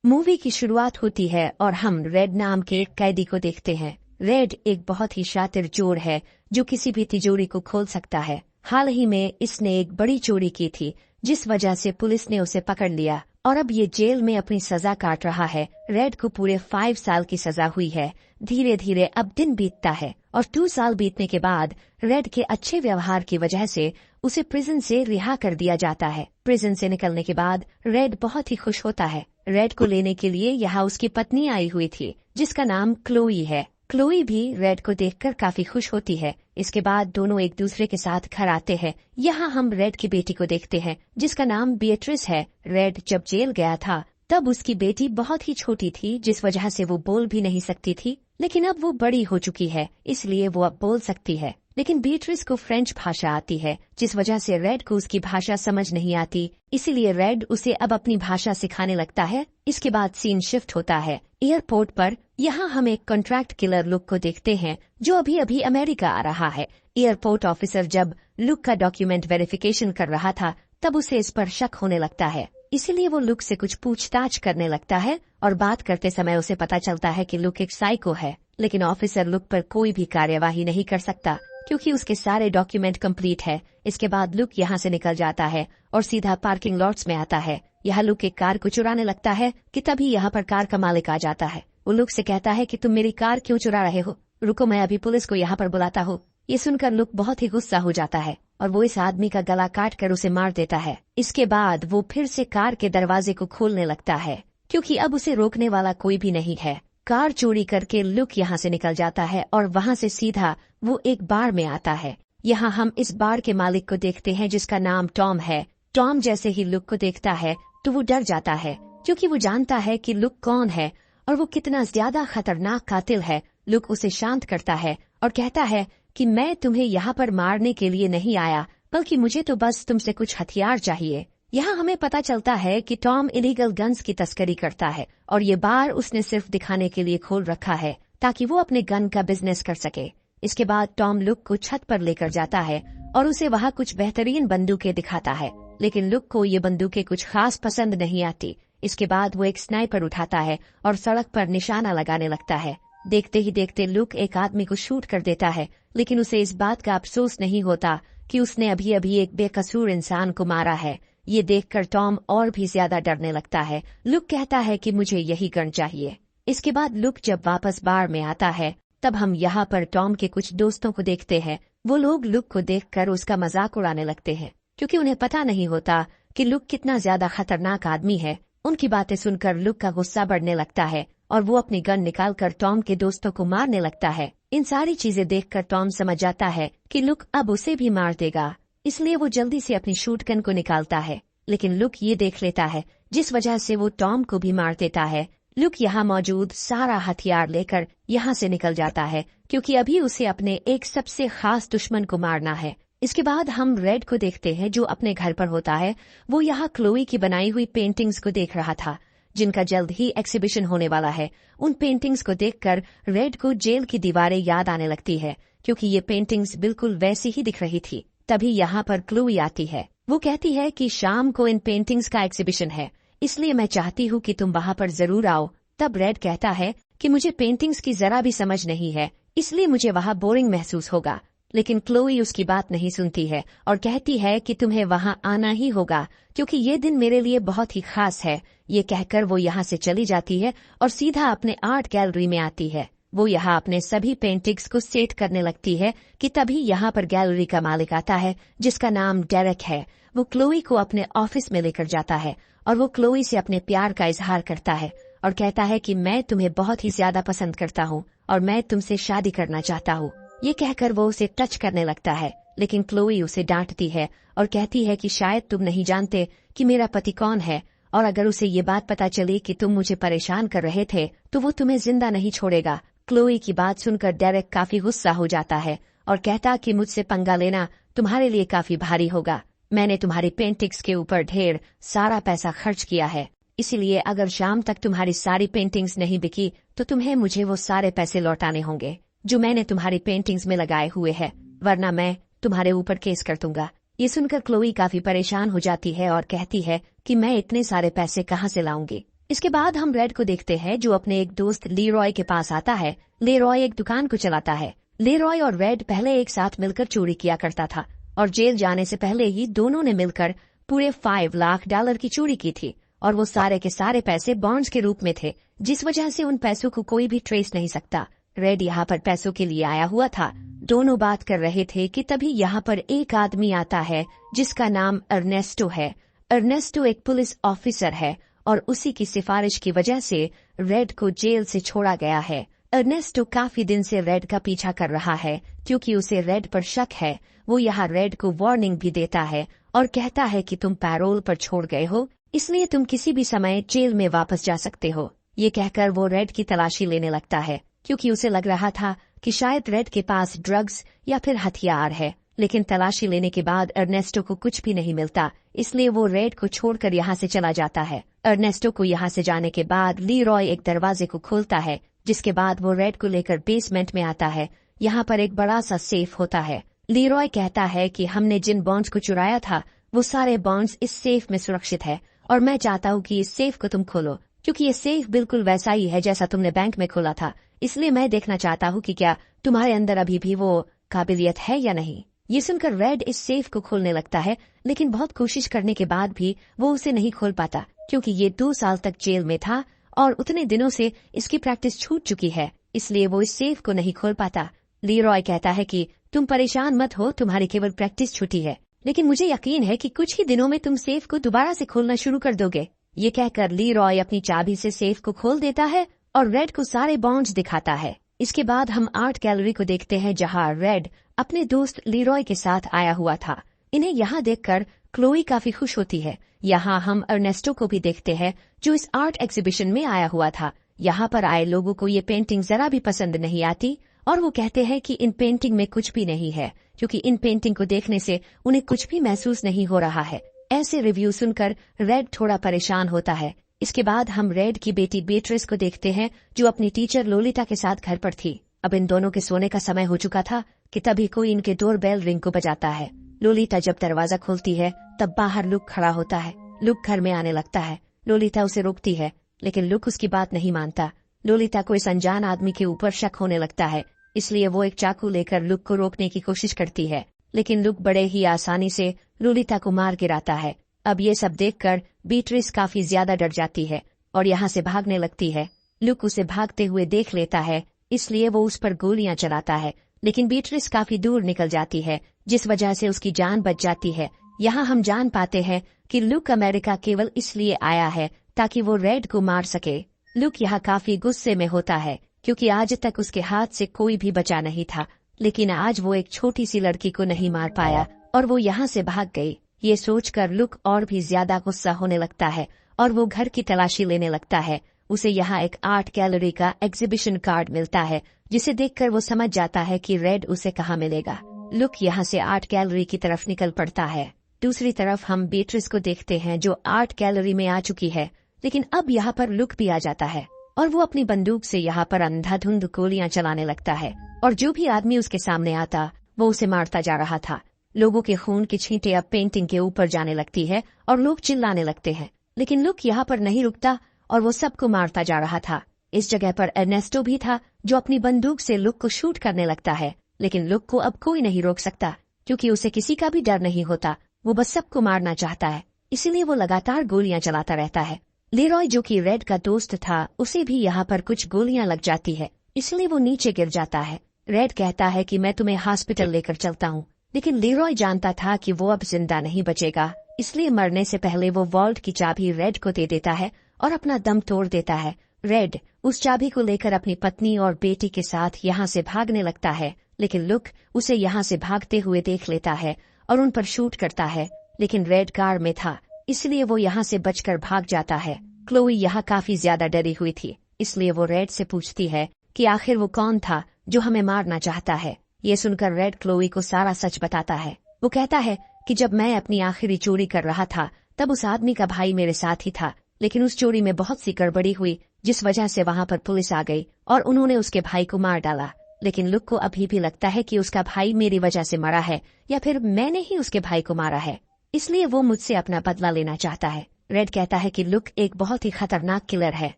Movie की शुरुआत होती है और हम रेड नाम के एक कैदी को देखते हैं। रेड एक बहुत ही शातिर चोर है जो किसी भी तिजोरी को खोल सकता है। हाल ही में इसने एक बड़ी चोरी की थी जिस वजह से पुलिस ने उसे पकड़ लिया और अब ये जेल में अपनी सजा काट रहा है। रेड को पूरे 5 साल की सजा हुई है। धीरे धीरे अब दिन बीतता है और 2 साल बीतने के बाद रेड के अच्छे व्यवहार की वजह से उसे प्रिजन से रिहा कर दिया जाता है। प्रिजन से निकलने के बाद रेड बहुत ही खुश होता है। रेड को लेने के लिए यहाँ उसकी पत्नी आई हुई थी जिसका नाम क्लोई है। क्लोई भी रेड को देखकर काफी खुश होती है। इसके बाद दोनों एक दूसरे के साथ घर आते हैं। यहाँ हम रेड की बेटी को देखते हैं जिसका नाम बीएट्रिस है। रेड जब जेल गया था तब उसकी बेटी बहुत ही छोटी थी जिस वजह से वो बोल भी नहीं सकती थी, लेकिन अब वो बड़ी हो चुकी है इसलिए वो अब बोल सकती है। लेकिन बीएट्रिस को फ्रेंच भाषा आती है जिस वजह से रेड को उसकी भाषा समझ नहीं आती, इसीलिए रेड उसे अब अपनी भाषा सिखाने लगता है। इसके बाद सीन शिफ्ट होता है एयरपोर्ट पर। यहाँ हम एक कॉन्ट्रैक्ट किलर लुक को देखते हैं जो अभी अभी अमेरिका आ रहा है। एयरपोर्ट ऑफिसर जब लुक का डॉक्यूमेंट वेरिफिकेशन कर रहा था तब उसे इस पर शक होने लगता है, इसीलिए वो लुक से कुछ पूछताछ करने लगता है और बात करते समय उसे पता चलता है कि लुक एक साइको है। लेकिन ऑफिसर लुक पर कोई भी कार्यवाही नहीं कर सकता क्योंकि उसके सारे डॉक्यूमेंट कंप्लीट है। इसके बाद लुक यहाँ से निकल जाता है और सीधा पार्किंग लॉट्स में आता है। यह लुक एक कार को चुराने लगता है कि तभी यहाँ पर कार का मालिक आ जाता है। वो लुक से कहता है कि तुम मेरी कार क्यों चुरा रहे हो, रुको मैं अभी पुलिस को यहाँ पर बुलाता हूँ। ये सुनकर लुक बहुत ही गुस्सा हो जाता है और वो इस आदमी का गला काट कर उसे मार देता है। इसके बाद वो फिर से कार के दरवाजे को खोलने लगता है क्योंकि अब उसे रोकने वाला कोई भी नहीं है। कार चोरी करके लुक यहाँ से निकल जाता है और वहाँ से सीधा वो एक बार में आता है। यहाँ हम इस बार के मालिक को देखते हैं जिसका नाम टॉम है। टॉम जैसे ही लुक को देखता है तो वो डर जाता है क्योंकि वो जानता है कि लुक कौन है और वो कितना ज्यादा खतरनाक कातिल है। लुक उसे शांत करता है और कहता है कि मैं तुम्हें यहाँ पर मारने के लिए नहीं आया, बल्कि मुझे तो बस तुमसे कुछ हथियार चाहिए। यहाँ हमें पता चलता है कि टॉम इलीगल गन्स की तस्करी करता है और ये बार उसने सिर्फ दिखाने के लिए खोल रखा है ताकि वो अपने गन का बिजनेस कर सके। इसके बाद टॉम लुक को छत पर लेकर जाता है और उसे वहाँ कुछ बेहतरीन बंदूकें दिखाता है, लेकिन लुक को ये बंदूकें कुछ खास पसंद नहीं आती। इसके बाद वो एक स्नाइपर उठाता है और सड़क पर निशाना लगाने लगता है। देखते ही देखते लुक एक आदमी को शूट कर देता है, लेकिन उसे इस बात का अफसोस नहीं होता कि उसने अभी अभी एक बेकसूर इंसान को मारा है। ये देखकर टॉम और भी ज्यादा डरने लगता है। लुक कहता है कि मुझे यही गन चाहिए। इसके बाद लुक जब वापस बार में आता है तब हम यहाँ पर टॉम के कुछ दोस्तों को देखते हैं। वो लोग लुक को देखकर उसका मजाक उड़ाने लगते हैं क्योंकि उन्हें पता नहीं होता कि लुक कितना ज्यादा खतरनाक आदमी है। उनकी बातें सुनकर लुक का गुस्सा बढ़ने लगता है और वो अपनी गन निकालकर टॉम के दोस्तों को मारने लगता है। इन सारी चीजें देखकर टॉम समझ जाता है कि लुक अब उसे भी मार देगा, इसलिए वो जल्दी से अपनी शूट गन को निकालता है। लेकिन लुक ये देख लेता है जिस वजह से वो टॉम को भी मार देता है। लुक यहाँ मौजूद सारा हथियार लेकर यहाँ से निकल जाता है क्योंकि अभी उसे अपने एक सबसे खास दुश्मन को मारना है। इसके बाद हम रेड को देखते हैं जो अपने घर पर होता है। वो यहाँ क्लोई की बनाई हुई पेंटिंग्स को देख रहा था जिनका जल्द ही एग्जीबिशन होने वाला है। उन पेंटिंग्स को देखकर रेड को जेल की दीवारें याद आने लगती है क्योंकि ये पेंटिंग्स बिल्कुल वैसी ही दिख रही थी। तभी यहाँ पर क्लोई आती है। वो कहती है कि शाम को इन पेंटिंग्स का एग्जीबिशन है, इसलिए मैं चाहती हूँ कि तुम वहाँ पर जरूर आओ। तब रेड कहता है कि मुझे पेंटिंग्स की जरा भी समझ नहीं है, इसलिए मुझे वहाँ बोरिंग महसूस होगा। लेकिन क्लोई उसकी बात नहीं सुनती है और कहती है कि तुम्हें वहाँ आना ही होगा क्योंकि ये दिन मेरे लिए बहुत ही खास है। ये कहकर वो यहाँ से चली जाती है और सीधा अपने आर्ट गैलरी में आती है। वो यहाँ अपने सभी पेंटिंग्स को सेट करने लगती है कि तभी यहाँ पर गैलरी का मालिक आता है जिसका नाम डेरेक है। वो क्लोई को अपने ऑफिस में लेकर जाता है और वो क्लोई से अपने प्यार का इजहार करता है और कहता है कि मैं तुम्हें बहुत ही ज्यादा पसंद करता हूँ और मैं तुमसे शादी करना चाहता हूँ। ये कहकर वो उसे टच करने लगता है, लेकिन क्लोई उसे डांटती है और कहती है कि शायद तुम नहीं जानते कि मेरा पति कौन है और अगर उसे ये बात पता चली कि तुम मुझे परेशान कर रहे थे तो वो तुम्हें जिंदा नहीं छोड़ेगा। क्लोई की बात सुनकर डेरेक काफी गुस्सा हो जाता है और कहता कि मुझसे पंगा लेना तुम्हारे लिए काफी भारी होगा। मैंने तुम्हारी पेंटिंग्स के ऊपर ढेर सारा पैसा खर्च किया है, इसीलिए अगर शाम तक तुम्हारी सारी पेंटिंग्स नहीं बिकी तो तुम्हें मुझे वो सारे पैसे लौटाने होंगे जो मैंने तुम्हारी पेंटिंग्स में लगाए हुए हैं, वरना मैं तुम्हारे ऊपर केस कर दूंगा। ये सुनकर क्लोई काफी परेशान हो जाती है और कहती है कि मैं इतने सारे पैसे कहाँ से लाऊंगी। इसके बाद हम रेड को देखते हैं जो अपने एक दोस्त लीरॉय के पास आता है। लीरॉय एक दुकान को चलाता है। लीरॉय और रेड पहले एक साथ मिलकर चोरी किया करता था और जेल जाने से पहले ही दोनों ने मिलकर पूरे $5 लाख की चोरी की थी और वो सारे के सारे पैसे बॉन्ड्स के रूप में थे, जिस वजह से उन पैसों को कोई भी ट्रेस नहीं सकता। रेड यहाँ पर पैसों के लिए आया हुआ था। दोनों बात कर रहे थे कि तभी यहाँ पर एक आदमी आता है जिसका नाम अर्नेस्टो है। अर्नेस्टो एक पुलिस ऑफिसर है और उसी की सिफारिश की वजह से रेड को जेल से छोड़ा गया है। अर्नेस्टो काफी दिन से रेड का पीछा कर रहा है क्योंकि उसे रेड पर शक है। वो यहाँ रेड को वार्निंग भी देता है और कहता है कि तुम पैरोल पर छोड़ गए हो, इसलिए तुम किसी भी समय जेल में वापस जा सकते हो। ये कहकर वो रेड की तलाशी लेने लगता है क्योंकि उसे लग रहा था कि शायद रेड के पास ड्रग्स या फिर हथियार है। लेकिन तलाशी लेने के बाद अर्नेस्टो को कुछ भी नहीं मिलता, इसलिए वो रेड को छोड़कर यहाँ से चला जाता है। अर्नेस्टो को यहाँ से जाने के बाद लीरॉय एक दरवाजे को खोलता है, जिसके बाद वो रेड को लेकर बेसमेंट में आता है। यहाँ पर एक बड़ा सा सेफ होता है। लीरॉय कहता है कि हमने जिन बॉन्ड्स को चुराया था वो सारे बॉन्ड्स इस सेफ में सुरक्षित है और मैं चाहता हूँ कि इस सेफ को तुम खोलो, क्योंकि ये सेफ बिल्कुल वैसा ही है जैसा तुमने बैंक में खोला था। इसलिए मैं देखना चाहता हूँ कि क्या तुम्हारे अंदर अभी भी वो काबिलियत है या नहीं। ये सुनकर रेड इस सेफ को खोलने लगता है, लेकिन बहुत कोशिश करने के बाद भी वो उसे नहीं खोल पाता क्योंकि ये 2 साल तक जेल में था और उतने दिनों से इसकी प्रैक्टिस छूट चुकी है, इसलिए वो इस सेफ को नहीं खोल पाता। लीरॉय कहता है कि तुम परेशान मत हो, तुम्हारी केवल प्रैक्टिस छूटी है, लेकिन मुझे यकीन है कि कुछ ही दिनों में तुम सेफ को दोबारा से खोलना शुरू कर दोगे। ये कहकर लीरॉय अपनी चाबी से सेफ को खोल देता है और रेड को सारे बॉन्ड्स दिखाता है। इसके बाद हम आर्ट गैलरी को देखते हैं जहाँ रेड अपने दोस्त लीरॉय के साथ आया हुआ था। इन्हें यहाँ देखकर क्लोई काफी खुश होती है। यहाँ हम अर्नेस्टो को भी देखते हैं जो इस आर्ट एग्जीबिशन में आया हुआ था। यहाँ पर आए लोगों को ये पेंटिंग जरा भी पसंद नहीं आती और वो कहते हैं कि इन पेंटिंग में कुछ भी नहीं है, क्योंकि इन पेंटिंग को देखने से उन्हें कुछ भी महसूस नहीं हो रहा है। ऐसे रिव्यू सुनकर रेड थोड़ा परेशान होता है। इसके बाद हम रेड की बेटी बेट्रिस को देखते हैं जो अपनी टीचर लोलिता के साथ घर पर थी। अब इन दोनों के सोने का समय हो चुका था कि तभी कोई इनके डोर बेल रिंग को बजाता है। लोलिता जब दरवाजा खोलती है तब बाहर लुक खड़ा होता है। लुक घर में आने लगता है। लोलिता उसे रोकती है, लेकिन लुक उसकी बात नहीं मानता। लोलिता को इस अनजान आदमी के ऊपर शक होने लगता है, इसलिए वो एक चाकू लेकर लुक को रोकने की कोशिश करती है, लेकिन लुक बड़े ही आसानी से लोलिता को मार गिराता है। अब ये सब देखकर बीट्रिस काफी ज्यादा डर जाती है और यहाँ से भागने लगती है। लुक उसे भागते हुए देख लेता है, इसलिए वो उस पर गोलियां चलाता है, लेकिन बीट्रिस काफी दूर निकल जाती है, जिस वजह से उसकी जान बच जाती है। यहाँ हम जान पाते हैं कि लुक अमेरिका केवल इसलिए आया है ताकि वो रेड को मार सके। लुक यहाँ काफी गुस्से में होता है क्योंकि आज तक उसके हाथ से कोई भी बचा नहीं था, लेकिन आज वो एक छोटी सी लड़की को नहीं मार पाया और वो यहाँ से भाग गई। ये सोचकर लुक और भी ज्यादा गुस्सा होने लगता है और वो घर की तलाशी लेने लगता है। उसे यहाँ एक आर्ट गैलरी का एग्जीबिशन कार्ड मिलता है, जिसे देखकर वो समझ जाता है कि रेड उसे कहाँ मिलेगा। लुक यहाँ से आर्ट गैलरी की तरफ निकल पड़ता है। दूसरी तरफ हम बेट्रिस को देखते हैं जो आर्ट गैलरी में आ चुकी है, लेकिन अब यहाँ पर लुक भी आ जाता है और वो अपनी बंदूक से यहाँ पर अंधाधुंध गोलियां चलाने लगता है और जो भी आदमी उसके सामने आता वो उसे मारता जा रहा था। लोगों के खून की छींटें अब पेंटिंग के ऊपर जाने लगती है और लोग चिल्लाने लगते हैं, लेकिन लुक यहाँ पर नहीं रुकता और वो सबको मारता जा रहा था। इस जगह पर अर्नेस्टो भी था जो अपनी बंदूक से लुक को शूट करने लगता है, लेकिन लुक को अब कोई नहीं रोक सकता क्योंकि उसे किसी का भी डर नहीं होता। वो बस सबको मारना चाहता है, इसीलिए वो लगातार गोलियां चलाता रहता है। लीरॉय जो कि रेड का दोस्त था, उसे भी यहाँ पर कुछ गोलियां लग जाती है, इसलिए वो नीचे गिर जाता है। रेड कहता है कि मैं तुम्हें हॉस्पिटल लेकर चलता हूँ, लेकिन लीरॉय जानता था कि वो अब जिंदा नहीं बचेगा, इसलिए मरने से पहले वो वॉल्ट की चाबी रेड को दे देता है और अपना दम तोड़ देता है। रेड उस चाबी को लेकर अपनी पत्नी और बेटी के साथ यहाँ से भागने लगता है, लेकिन लुक उसे यहाँ से भागते हुए देख लेता है और उन पर शूट करता है, लेकिन रेड कार में था, इसलिए वो यहाँ से बचकर भाग जाता है। क्लोई यहाँ काफी ज्यादा डरी हुई थी, इसलिए वो रेड से पूछती है कि आखिर वो कौन था जो हमें मारना चाहता है। ये सुनकर रेड क्लोई को सारा सच बताता है। वो कहता है कि जब मैं अपनी आखिरी चोरी कर रहा था तब उस आदमी का भाई मेरे साथ ही था, लेकिन उस चोरी में बहुत सी गड़बड़ी हुई जिस वजह से वहाँ पर पुलिस आ गई और उन्होंने उसके भाई को मार डाला। लेकिन लुक को अभी भी लगता है कि उसका भाई मेरी वजह से मरा है या फिर मैंने ही उसके भाई को मारा है, इसलिए वो मुझसे अपना बदला लेना चाहता है। रेड कहता है कि लुक एक बहुत ही खतरनाक किलर है,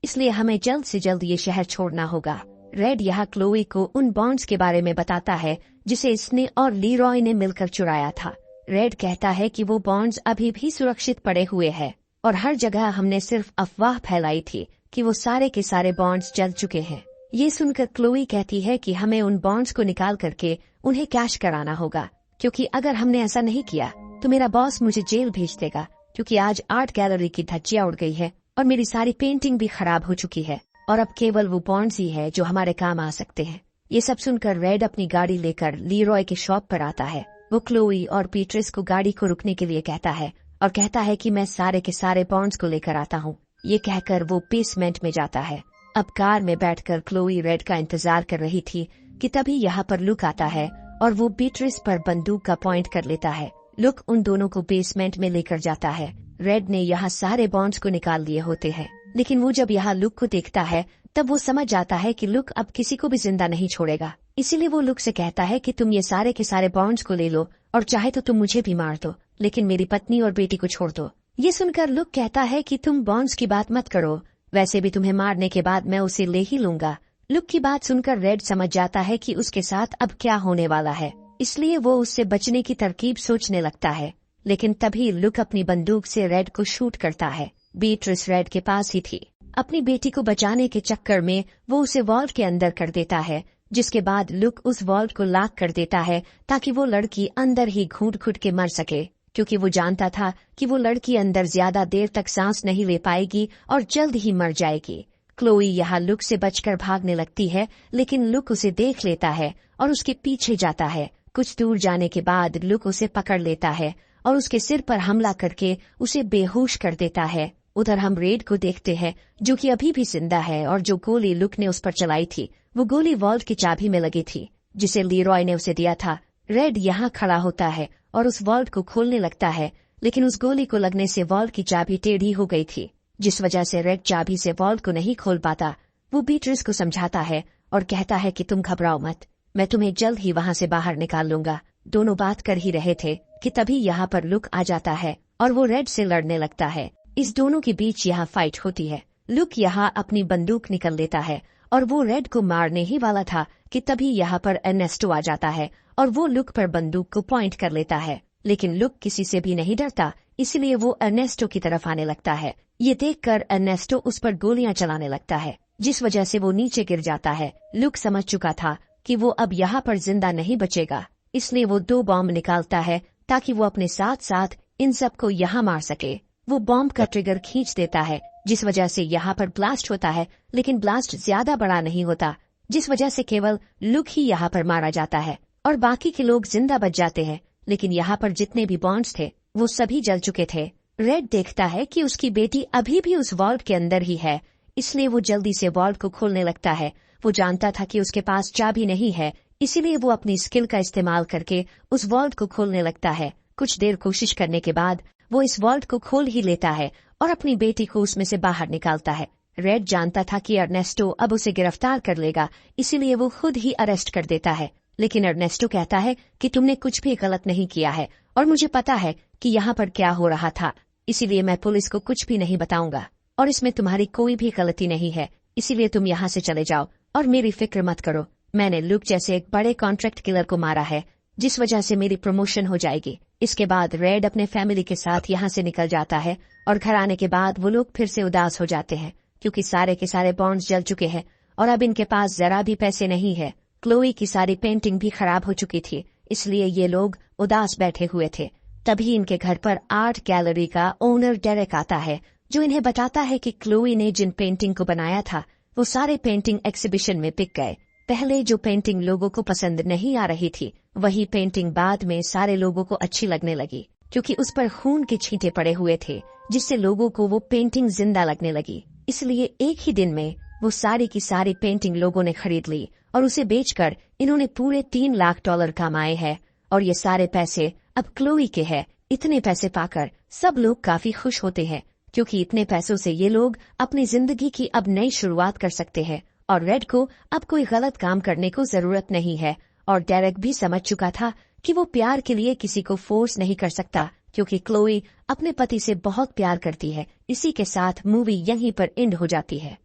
इसलिए हमें जल्द से जल्द ये शहर छोड़ना होगा। रेड यहाँ क्लोई को उन बॉन्ड्स के बारे में बताता है जिसे इसने और लीरॉय ने मिलकर चुराया था। रेड कहता है कि वो बॉन्ड्स अभी भी सुरक्षित पड़े हुए हैं और हर जगह हमने सिर्फ अफवाह फैलाई थी कि वो सारे के सारे बॉन्ड्स जल चुके हैं। ये सुनकर क्लोई कहती है कि हमें उन बॉन्ड्स को निकाल करके उन्हें कैश कराना होगा, क्योंकि अगर हमने ऐसा नहीं किया तो मेरा बॉस मुझे जेल भेज देगा, क्योंकि आज आर्ट गैलरी की धज्जियां उड़ गई है और मेरी सारी पेंटिंग भी खराब हो चुकी है और अब केवल वो बॉन्ड्स ही है जो हमारे काम आ सकते हैं। ये सब सुनकर रेड अपनी गाड़ी लेकर लीरॉय के शॉप पर आता है। वो क्लोई और पीट्रिस को गाड़ी को रुकने के लिए कहता है और कहता है कि मैं सारे के सारे बॉन्ड्स को लेकर आता हूँ। ये कहकर वो बेसमेंट में जाता है। अब कार में बैठकर क्लोई रेड का इंतजार कर रही थी कि तभी यहाँ पर लुक आता है और वो पीट्रिस पर बंदूक का पॉइंट कर लेता है। लुक उन दोनों को बेसमेंट में लेकर जाता है। रेड ने यहाँ सारे बॉन्ड्स को निकाल लिए होते हैं, लेकिन वो जब यहाँ लुक को देखता है तब वो समझ जाता है कि लुक अब किसी को भी जिंदा नहीं छोड़ेगा। इसीलिए वो लुक से कहता है कि तुम ये सारे के सारे बॉन्ड्स को ले लो और चाहे तो तुम मुझे भी मार दो, लेकिन मेरी पत्नी और बेटी को छोड़ दो। ये सुनकर लुक कहता है कि तुम बॉन्ड्स की बात मत करो, वैसे भी तुम्हें मारने के बाद मैं उसे ले ही लूंगा। लुक की बात सुनकर रेड समझ जाता है कि उसके साथ अब क्या होने वाला है, इसलिए वो उससे बचने की तरकीब सोचने लगता है। लेकिन तभी लुक अपनी बंदूक से रेड को शूट करता है। बीट्रिस रेड के पास ही थी। अपनी बेटी को बचाने के चक्कर में वो उसे वॉल्व के अंदर कर देता है, जिसके बाद लुक उस वॉल्व को लॉक कर देता है ताकि वो लड़की अंदर ही घूट घुट के मर सके, क्योंकि वो जानता था कि वो लड़की अंदर ज्यादा देर तक सांस नहीं ले पाएगी और जल्द ही मर जाएगी। क्लोई यहाँ लुक से बचकर भागने लगती है, लेकिन लुक उसे देख लेता है और उसके पीछे जाता है। कुछ दूर जाने के बाद लुक उसे पकड़ लेता है और उसके सिर पर हमला करके उसे बेहोश कर देता है। उधर हम रेड को देखते हैं, जो कि अभी भी जिंदा है और जो गोली लुक ने उस पर चलाई थी वो गोली वॉल्व की चाबी में लगी थी, जिसे लीरॉय ने उसे दिया था। रेड यहाँ खड़ा होता है और उस वॉल्व को खोलने लगता है, लेकिन उस गोली को लगने से वॉल्व की चाबी टेढ़ी हो गई थी, जिस वजह से रेड चाबी से वॉल्व को नहीं खोल पाता। वो बीट्रिस को समझाता है और कहता है कि तुम घबराओ मत, मैं तुम्हें जल्द ही वहाँ से बाहर निकाल लूंगा। दोनों बात कर ही रहे थे कि तभी यहाँ पर लुक आ जाता है और वो रेड से लड़ने लगता है। इस दोनों के बीच यहाँ फाइट होती है। लुक यहाँ अपनी बंदूक निकल लेता है और वो रेड को मारने ही वाला था कि तभी यहाँ पर अर्नेस्टो आ जाता है और वो लुक पर बंदूक को पॉइंट कर लेता है। लेकिन लुक किसी से भी नहीं डरता, इसलिए वो अर्नेस्टो की तरफ आने लगता है। ये देखकर अर्नेस्टो उस पर गोलियां चलाने लगता है, जिस वजह से वो नीचे गिर जाता है। लुक समझ चुका था कि वो अब यहाँ पर जिंदा नहीं बचेगा, इसलिए वो 2 बॉम्ब निकालता है ताकि वो अपने साथ साथ इन सबको यहाँ मार सके। वो बॉम्ब का ट्रिगर खींच देता है, जिस वजह से यहाँ पर ब्लास्ट होता है, लेकिन ब्लास्ट ज्यादा बड़ा नहीं होता, जिस वजह से केवल लुक ही यहाँ पर मारा जाता है और बाकी के लोग जिंदा बच जाते हैं। लेकिन यहाँ पर जितने भी बॉन्ड्स थे वो सभी जल चुके थे। रेड देखता है कि उसकी बेटी अभी भी उस वॉल्व के अंदर ही है, इसलिए वो जल्दी से वॉल्व को खोलने लगता है। वो जानता था कि उसके पास चाबी नहीं है, इसीलिए वो अपनी स्किल का इस्तेमाल करके उस वॉल्व को खोलने लगता है। कुछ देर कोशिश करने के बाद वो इस वॉल्व को खोल ही लेता है और अपनी बेटी को उसमें से बाहर निकालता है। रेड जानता था कि अर्नेस्टो अब उसे गिरफ्तार कर लेगा, इसीलिए वो खुद ही अरेस्ट कर देता है। लेकिन अर्नेस्टो कहता है कि तुमने कुछ भी गलत नहीं किया है और मुझे पता है कि यहाँ पर क्या हो रहा था, इसीलिए मैं पुलिस को कुछ भी नहीं बताऊंगा और इसमें तुम्हारी कोई भी गलती नहीं है, इसीलिए तुम यहाँ से चले जाओ और मेरी फिक्र मत करो। मैंने लुक जैसे एक बड़े कॉन्ट्रैक्ट किलर को मारा है, जिस वजह से मेरी प्रमोशन हो जाएगी। इसके बाद रेड अपने फैमिली के साथ यहाँ से निकल जाता है और घर आने के बाद वो लोग फिर से उदास हो जाते हैं, क्योंकि सारे के सारे बॉन्ड्स जल चुके हैं और अब इनके पास जरा भी पैसे नहीं है। क्लोई की सारी पेंटिंग भी खराब हो चुकी थी, इसलिए ये लोग उदास बैठे हुए थे। तभी इनके घर पर आर्ट गैलरी का ओनर डेरेक आता है, जो इन्हें बताता है कि क्लोई ने जिन पेंटिंग को बनाया था वो सारे पेंटिंग एग्जीबिशन में बिक गए। पहले जो पेंटिंग लोगों को पसंद नहीं आ रही थी, वही पेंटिंग बाद में सारे लोगों को अच्छी लगने लगी, क्योंकि उस पर खून के छींटे पड़े हुए थे, जिससे लोगों को वो पेंटिंग जिंदा लगने लगी। इसलिए एक ही दिन में वो सारी की सारी पेंटिंग लोगों ने खरीद ली और उसे बेचकर इन्होंने पूरे $3 लाख कमाए हैं और ये सारे पैसे अब क्लोई के हैं। इतने पैसे पाकर सब लोग काफी खुश होते हैं, क्योंकि इतने पैसों से ये लोग अपनी जिंदगी की अब नई शुरुआत कर सकते हैं और रेड को अब कोई गलत काम करने को जरूरत नहीं है। और डेरेक भी समझ चुका था कि वो प्यार के लिए किसी को फोर्स नहीं कर सकता, क्योंकि क्लोई अपने पति से बहुत प्यार करती है। इसी के साथ मूवी यहीं पर एंड हो जाती है।